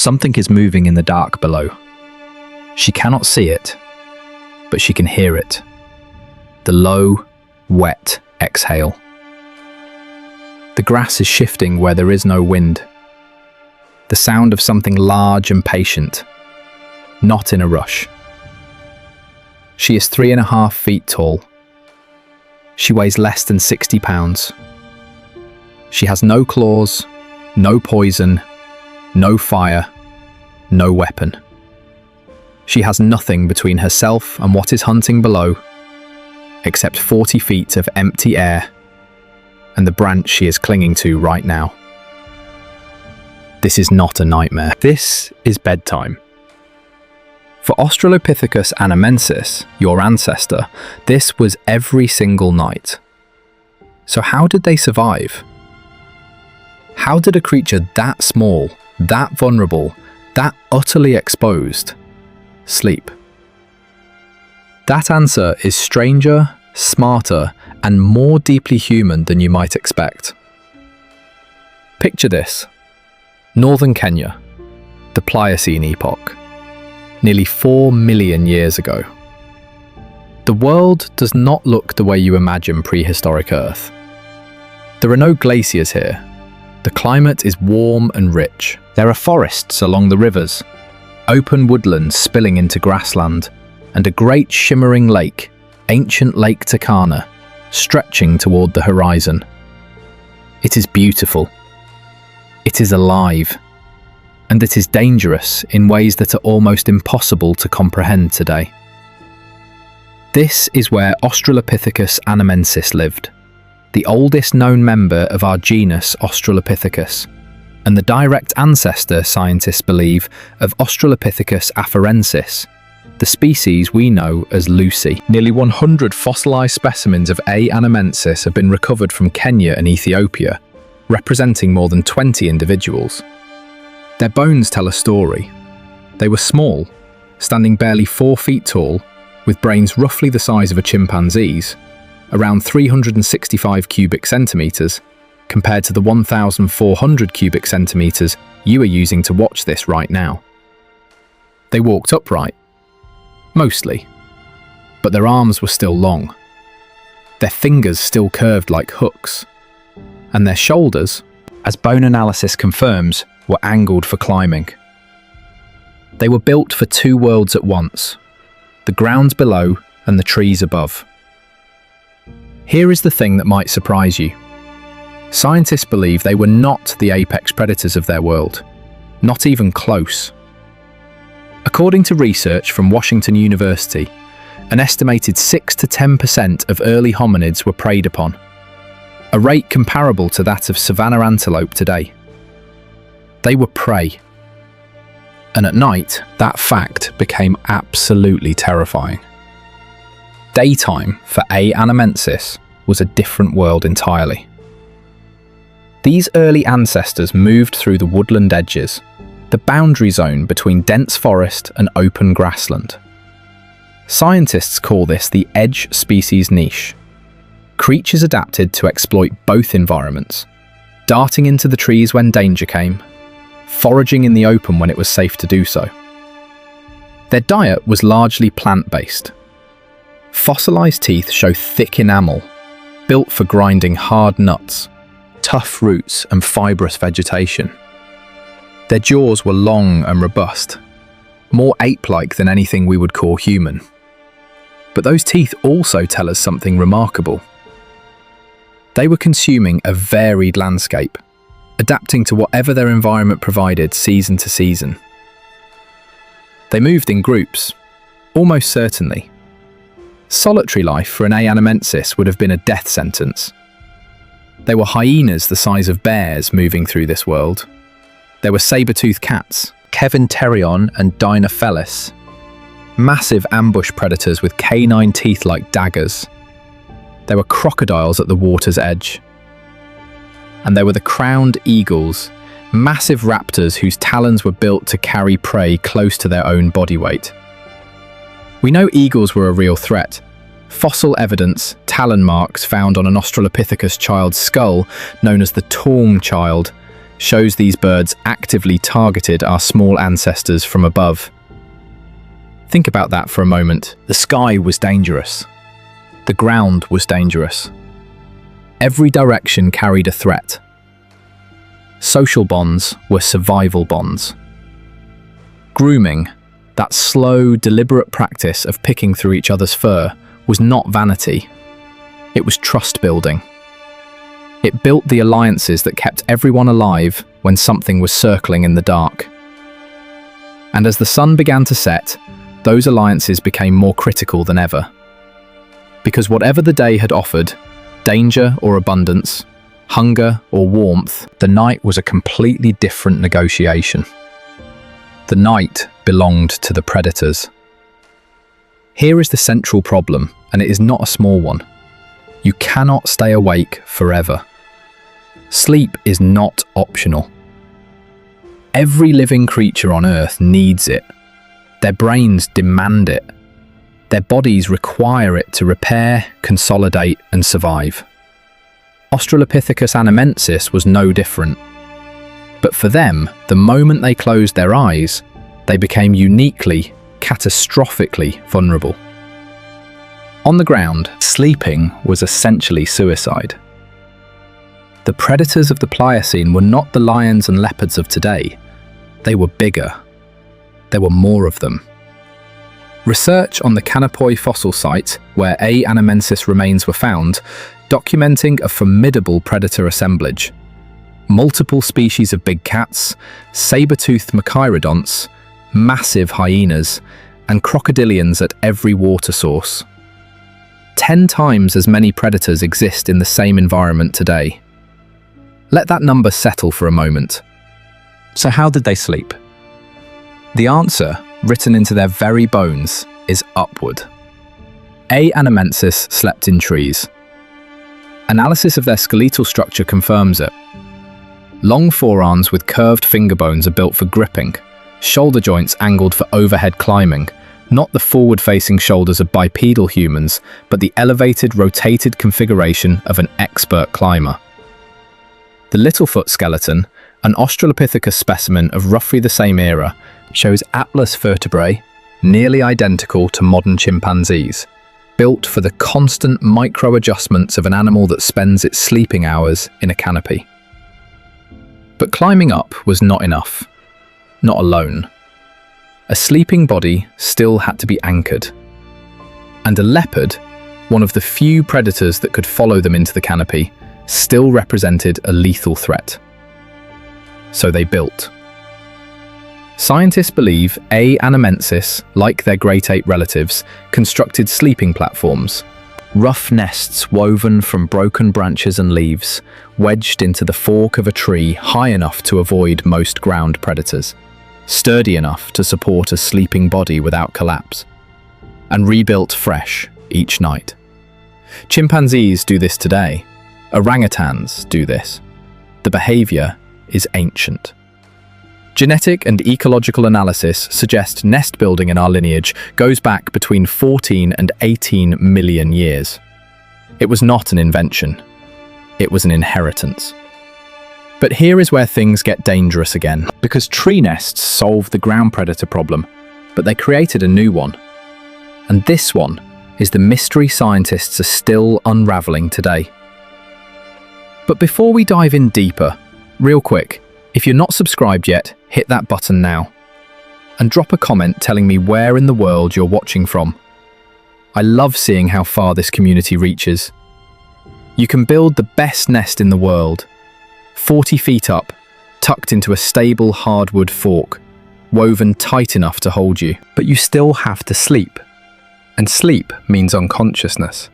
Something is moving in the dark below. She cannot see it, but she can hear it. The low, wet exhale. The grass is shifting where there is no wind. The sound of something large and patient, not in a rush. She is 3.5 feet tall. She weighs less than 60 pounds. She has no claws, no poison, no fire, no weapon. She has nothing between herself and what is hunting below, except 40 feet of empty air and the branch she is clinging to right now. This is not a nightmare. This is bedtime. For Australopithecus anamensis, your ancestor, this was every single night. So how did they survive? How did a creature that small, that vulnerable, that utterly exposed, sleep? That answer is stranger, smarter, and more deeply human than you might expect. Picture this. Northern Kenya, the Pliocene epoch, nearly 4 million years ago. The world does not look the way you imagine prehistoric Earth. There are no glaciers here. The climate is warm and rich. There are forests along the rivers, open woodlands spilling into grassland, and a great shimmering lake, ancient Lake Turkana, stretching toward the horizon. It is beautiful. It is alive. And it is dangerous in ways that are almost impossible to comprehend today. This is where Australopithecus anamensis lived, the oldest known member of our genus Australopithecus, and the direct ancestor, scientists believe, of Australopithecus afarensis, the species we know as Lucy. Nearly 100 fossilized specimens of A. anamensis have been recovered from Kenya and Ethiopia, representing more than 20 individuals. Their bones tell a story. They were small, standing barely 4 feet tall, with brains roughly the size of a chimpanzee's, around 365 cubic centimeters, compared to the 1,400 cubic centimeters you are using to watch this right now. They walked upright, mostly, but their arms were still long, their fingers still curved like hooks, and their shoulders, as bone analysis confirms, were angled for climbing. They were built for 2 worlds at once, the ground below and the trees above. Here is the thing that might surprise you. Scientists believe they were not the apex predators of their world, not even close. According to research from Washington University, an estimated 6 to 10% of early hominids were preyed upon, a rate comparable to that of savanna antelope today. They were prey. And at night, that fact became absolutely terrifying. Daytime for A. anamensis was a different world entirely. These early ancestors moved through the woodland edges, the boundary zone between dense forest and open grassland. Scientists call this the edge species niche. Creatures adapted to exploit both environments, darting into the trees when danger came, foraging in the open when it was safe to do so. Their diet was largely plant-based. Fossilized teeth show thick enamel, built for grinding hard nuts, tough roots and fibrous vegetation. Their jaws were long and robust, more ape-like than anything we would call human. But those teeth also tell us something remarkable. They were consuming a varied landscape, adapting to whatever their environment provided season to season. They moved in groups, almost certainly. Solitary life for an A. anamensis would have been a death sentence. There were hyenas the size of bears moving through this world. There were saber-toothed cats, Kevinterion and Dinophelis, massive ambush predators with canine teeth like daggers. There were crocodiles at the water's edge. And there were the crowned eagles, massive raptors whose talons were built to carry prey close to their own body weight. We know eagles were a real threat. Fossil evidence, talon marks found on an Australopithecus child's skull, known as the Taung child, shows these birds actively targeted our small ancestors from above. Think about that for a moment. The sky was dangerous. The ground was dangerous. Every direction carried a threat. Social bonds were survival bonds. Grooming, that slow, deliberate practice of picking through each other's fur, was not vanity. It was trust building. It built the alliances that kept everyone alive when something was circling in the dark. And as the sun began to set, those alliances became more critical than ever. Because whatever the day had offered, danger or abundance, hunger or warmth, the night was a completely different negotiation. The night belonged to the predators. Here is the central problem, and it is not a small one. You cannot stay awake forever. Sleep is not optional. Every living creature on Earth needs it. Their brains demand it. Their bodies require it to repair, consolidate, and survive. Australopithecus anamensis was no different. But for them, the moment they closed their eyes, they became uniquely, catastrophically vulnerable. On the ground, sleeping was essentially suicide. The predators of the Pliocene were not the lions and leopards of today. They were bigger. There were more of them. Research on the Canopoi fossil site, where A. anamensis remains were found, documenting a formidable predator assemblage. Multiple species of big cats, saber-toothed machairodonts, massive hyenas, and crocodilians at every water source. 10 times as many predators exist in the same environment today. Let that number settle for a moment. So how did they sleep? The answer, written into their very bones, is upward. A. anamensis slept in trees. Analysis of their skeletal structure confirms it. Long forearms with curved finger bones are built for gripping, shoulder joints angled for overhead climbing, not the forward-facing shoulders of bipedal humans, but the elevated, rotated configuration of an expert climber. The Littlefoot skeleton, an Australopithecus specimen of roughly the same era, shows atlas vertebrae, nearly identical to modern chimpanzees, built for the constant micro-adjustments of an animal that spends its sleeping hours in a canopy. But climbing up was not enough. Not alone. A sleeping body still had to be anchored. And a leopard, one of the few predators that could follow them into the canopy, still represented a lethal threat. So they built. Scientists believe A. anamensis, like their great ape relatives, constructed sleeping platforms. Rough nests woven from broken branches and leaves, wedged into the fork of a tree high enough to avoid most ground predators, sturdy enough to support a sleeping body without collapse, and rebuilt fresh each night. Chimpanzees do this today. Orangutans do this. The behavior is ancient. Genetic and ecological analysis suggest nest building in our lineage goes back between 14 and 18 million years. It was not an invention. It was an inheritance. But here is where things get dangerous again, because tree nests solved the ground predator problem, but they created a new one. And this one is the mystery scientists are still unraveling today. But before we dive in deeper, real quick, if you're not subscribed yet, hit that button now. And drop a comment telling me where in the world you're watching from. I love seeing how far this community reaches. You can build the best nest in the world, 40 feet up, tucked into a stable hardwood fork, woven tight enough to hold you. But you still have to sleep. And sleep means unconsciousness.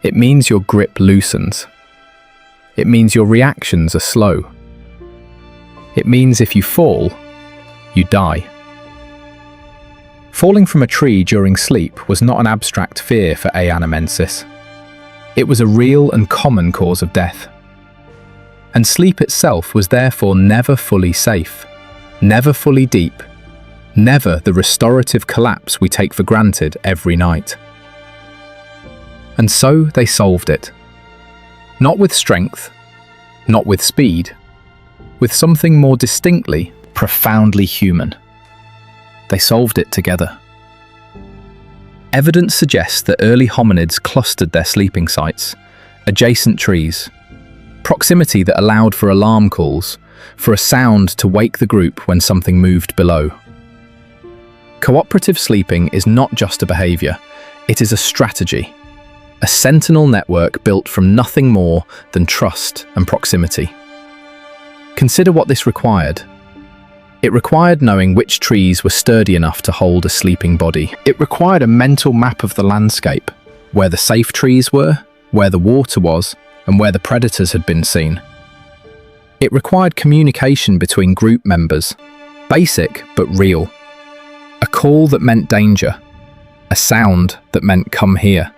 It means your grip loosens. It means your reactions are slow. It means if you fall, you die. Falling from a tree during sleep was not an abstract fear for A. anamensis. It was a real and common cause of death. And sleep itself was therefore never fully safe, never fully deep, never the restorative collapse we take for granted every night. And so they solved it. Not with strength, not with speed, with something more distinctly, profoundly human. They solved it together. Evidence suggests that early hominids clustered their sleeping sites, adjacent trees, proximity that allowed for alarm calls, for a sound to wake the group when something moved below. Cooperative sleeping is not just a behavior, it is a strategy, a sentinel network built from nothing more than trust and proximity. Consider what this required. It required knowing which trees were sturdy enough to hold a sleeping body. It required a mental map of the landscape, where the safe trees were, where the water was, and where the predators had been seen. It required communication between group members, basic but real. A call that meant danger, a sound that meant come here.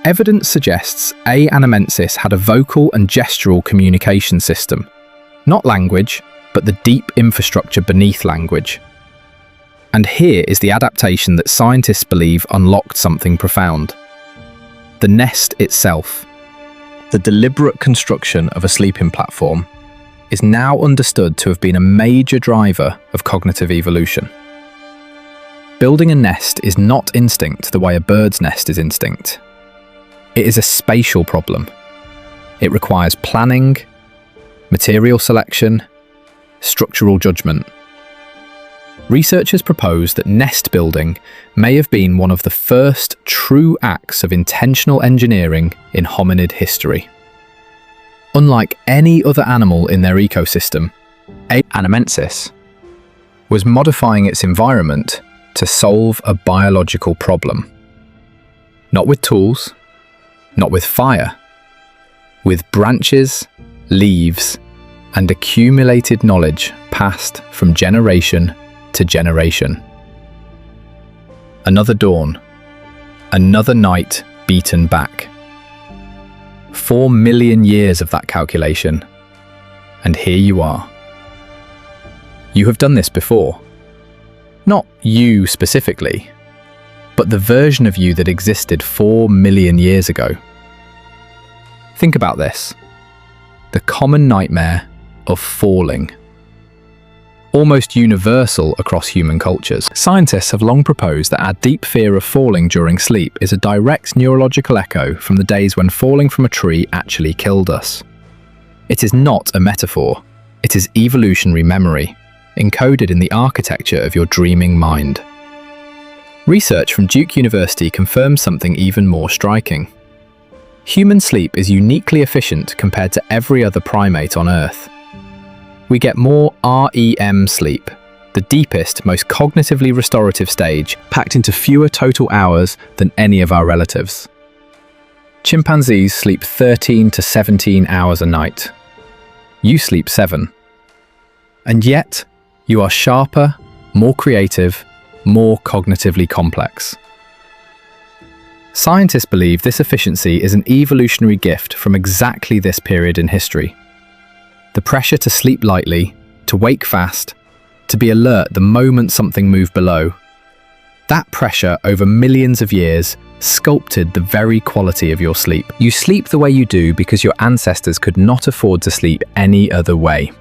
Evidence suggests A. anamensis had a vocal and gestural communication system, not language, but the deep infrastructure beneath language. And here is the adaptation that scientists believe unlocked something profound. The nest itself, the deliberate construction of a sleeping platform, is now understood to have been a major driver of cognitive evolution. Building a nest is not instinct the way a bird's nest is instinct. It is a spatial problem. It requires planning, material selection, structural judgment. Researchers propose that nest building may have been one of the first true acts of intentional engineering in hominid history. Unlike any other animal in their ecosystem, A. anamensis was modifying its environment to solve a biological problem. Not with tools, not with fire, with branches, leaves, and accumulated knowledge passed from generation to generation. Another dawn, another night beaten back. 4 million years of that calculation, and here you are. You have done this before. Not you specifically, but the version of you that existed 4 million years ago. Think about this. The common nightmare of falling. Almost universal across human cultures. Scientists have long proposed that our deep fear of falling during sleep is a direct neurological echo from the days when falling from a tree actually killed us. It is not a metaphor. It is evolutionary memory, encoded in the architecture of your dreaming mind. Research from Duke University confirms something even more striking. Human sleep is uniquely efficient compared to every other primate on Earth. We get more REM sleep, the deepest, most cognitively restorative stage, packed into fewer total hours than any of our relatives. Chimpanzees sleep 13 to 17 hours a night. You sleep 7. And yet, you are sharper, more creative, more cognitively complex. Scientists believe this efficiency is an evolutionary gift from exactly this period in history. The pressure to sleep lightly, to wake fast, to be alert the moment something moved below. That pressure over millions of years sculpted the very quality of your sleep. You sleep the way you do because your ancestors could not afford to sleep any other way.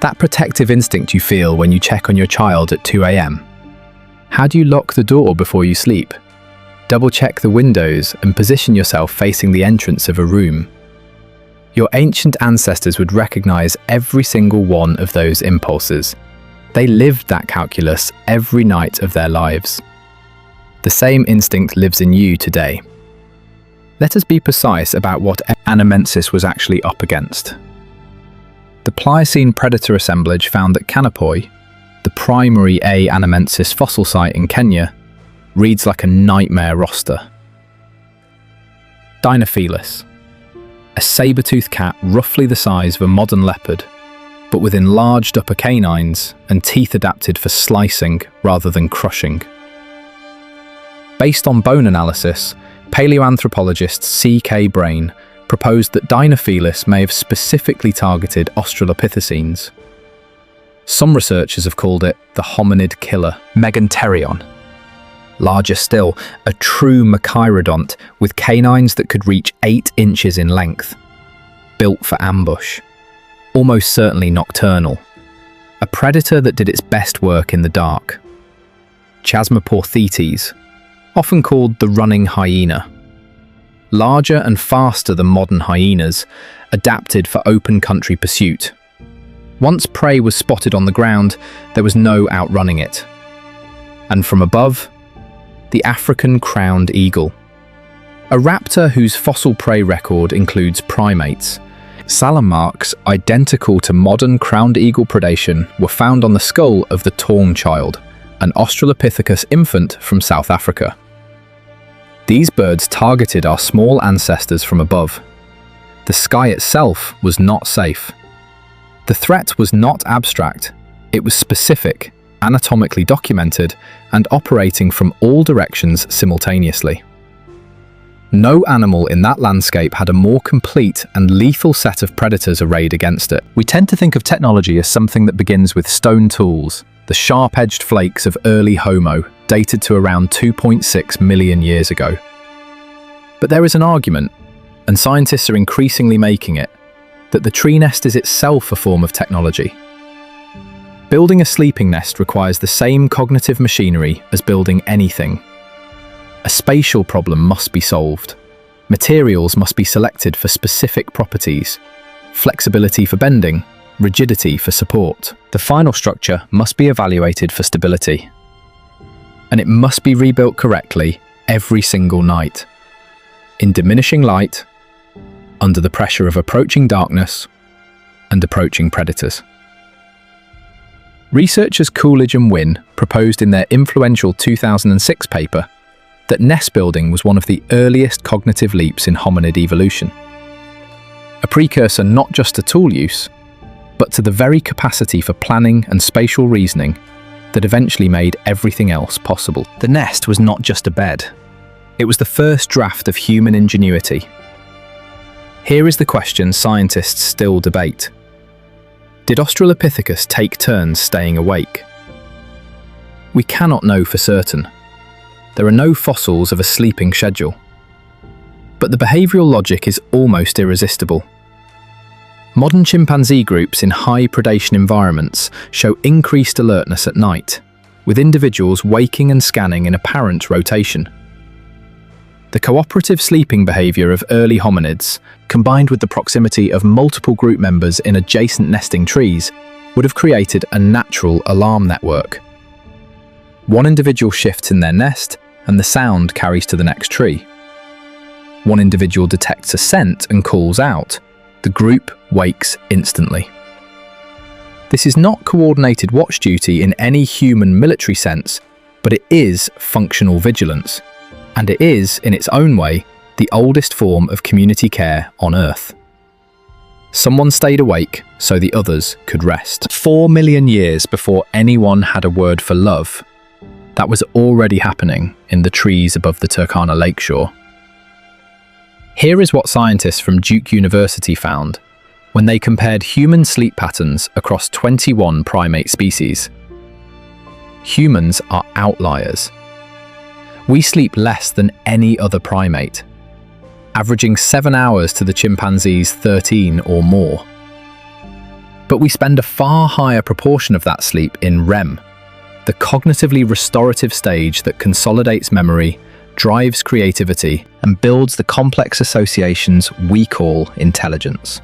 That protective instinct you feel when you check on your child at 2 a.m. How do you lock the door before you sleep? Double-check the windows and position yourself facing the entrance of a room. Your ancient ancestors would recognize every single one of those impulses. They lived that calculus every night of their lives. The same instinct lives in you today. Let us be precise about what anamensis was actually up against. The Pliocene predator assemblage found that Canopoi, the primary A. anamensis fossil site in Kenya, reads like a nightmare roster. Dinophelus, a saber-toothed cat roughly the size of a modern leopard, but with enlarged upper canines and teeth adapted for slicing rather than crushing. Based on bone analysis, paleoanthropologist C.K. Brain proposed that Dinophelus may have specifically targeted Australopithecines. Some researchers have called it the hominid killer. Meganterion. Larger still, a true machairodont with canines that could reach 8 inches in length. Built for ambush. almost certainly nocturnal, a predator that did its best work in the dark. Chasmoporthetes, often called the running hyena. Larger and faster than modern hyenas, adapted for open country pursuit. Once prey was spotted on the ground, there was no outrunning it. And from above, the African crowned eagle. A raptor whose fossil prey record includes primates. Salam marks identical to modern crowned eagle predation were found on the skull of the Taung child, an Australopithecus infant from South Africa. These birds targeted our small ancestors from above. The sky itself was not safe. The threat was not abstract, it was specific, anatomically documented, and operating from all directions simultaneously. No animal in that landscape had a more complete and lethal set of predators arrayed against it. We tend to think of technology as something that begins with stone tools, the sharp-edged flakes of early Homo, dated to around 2.6 million years ago. But there is an argument, and scientists are increasingly making it, that the tree nest is itself a form of technology. Building a sleeping nest requires the same cognitive machinery as building anything. A spatial problem must be solved. Materials must be selected for specific properties, flexibility for bending, rigidity for support. The final structure must be evaluated for stability. And it must be rebuilt correctly every single night. In diminishing light, under the pressure of approaching darkness and approaching predators. Researchers Coolidge and Wynne proposed in their influential 2006 paper that nest building was one of the earliest cognitive leaps in hominid evolution. A precursor not just to tool use, but to the very capacity for planning and spatial reasoning that eventually made everything else possible. The nest was not just a bed. It was the first draft of human ingenuity. Here is the question scientists still debate. Did Australopithecus take turns staying awake? We cannot know for certain. There are no fossils of a sleeping schedule. But the behavioural logic is almost irresistible. Modern chimpanzee groups in high predation environments show increased alertness at night, with individuals waking and scanning in apparent rotation. The cooperative sleeping behaviour of early hominids, combined with the proximity of multiple group members in adjacent nesting trees, would have created a natural alarm network. One individual shifts in their nest, and the sound carries to the next tree. One individual detects a scent and calls out. The group wakes instantly. This is not coordinated watch duty in any human military sense, but it is functional vigilance. And it is, in its own way, the oldest form of community care on Earth. Someone stayed awake so the others could rest. 4 million years before anyone had a word for love, that was already happening in the trees above the Turkana lakeshore. Here is what scientists from Duke University found when they compared human sleep patterns across 21 primate species. Humans are outliers. We sleep less than any other primate, averaging 7 hours to the chimpanzee's 13 or more. But we spend a far higher proportion of that sleep in REM, the cognitively restorative stage that consolidates memory, drives creativity, and builds the complex associations we call intelligence.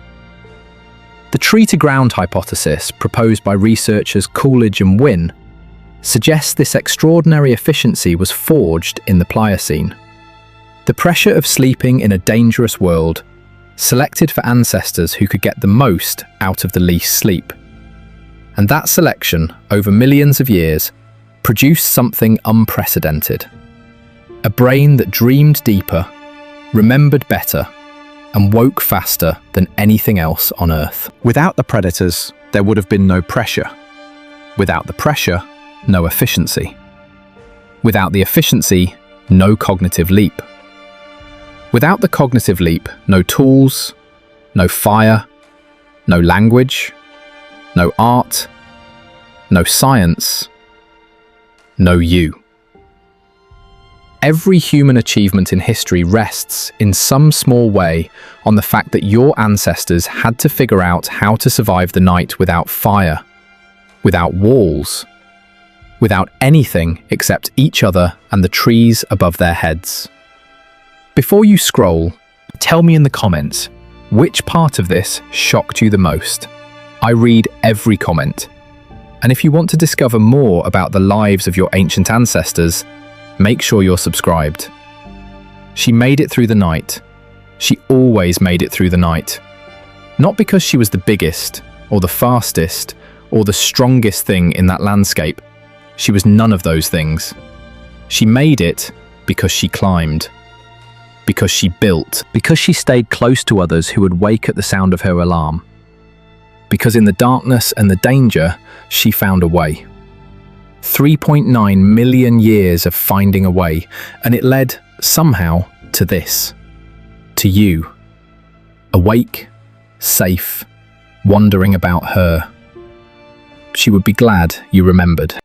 The tree-to-ground hypothesis, proposed by researchers Coolidge and Wynne, suggests this extraordinary efficiency was forged in the Pliocene. The pressure of sleeping in a dangerous world selected for ancestors who could get the most out of the least sleep. And that selection, over millions of years, produced something unprecedented. A brain that dreamed deeper, remembered better, and woke faster than anything else on Earth. Without the predators, there would have been no pressure. Without the pressure, no efficiency. Without the efficiency, no cognitive leap. Without the cognitive leap, no tools, no fire, no language, no art, no science, no you. Every human achievement in history rests, in some small way, on the fact that your ancestors had to figure out how to survive the night without fire, without walls, without anything except each other and the trees above their heads. Before you scroll, tell me in the comments, which part of this shocked you the most? I read every comment. And if you want to discover more about the lives of your ancient ancestors, make sure you're subscribed. She made it through the night. She always made it through the night. Not because she was the biggest, or the fastest, or the strongest thing in that landscape. She was none of those things. She made it because she climbed. Because she built. Because she stayed close to others who would wake at the sound of her alarm. Because in the darkness and the danger, she found a way. 3.9 million years of finding a way, and it led, somehow, to this. To you. Awake, safe, wondering about her. She would be glad you remembered.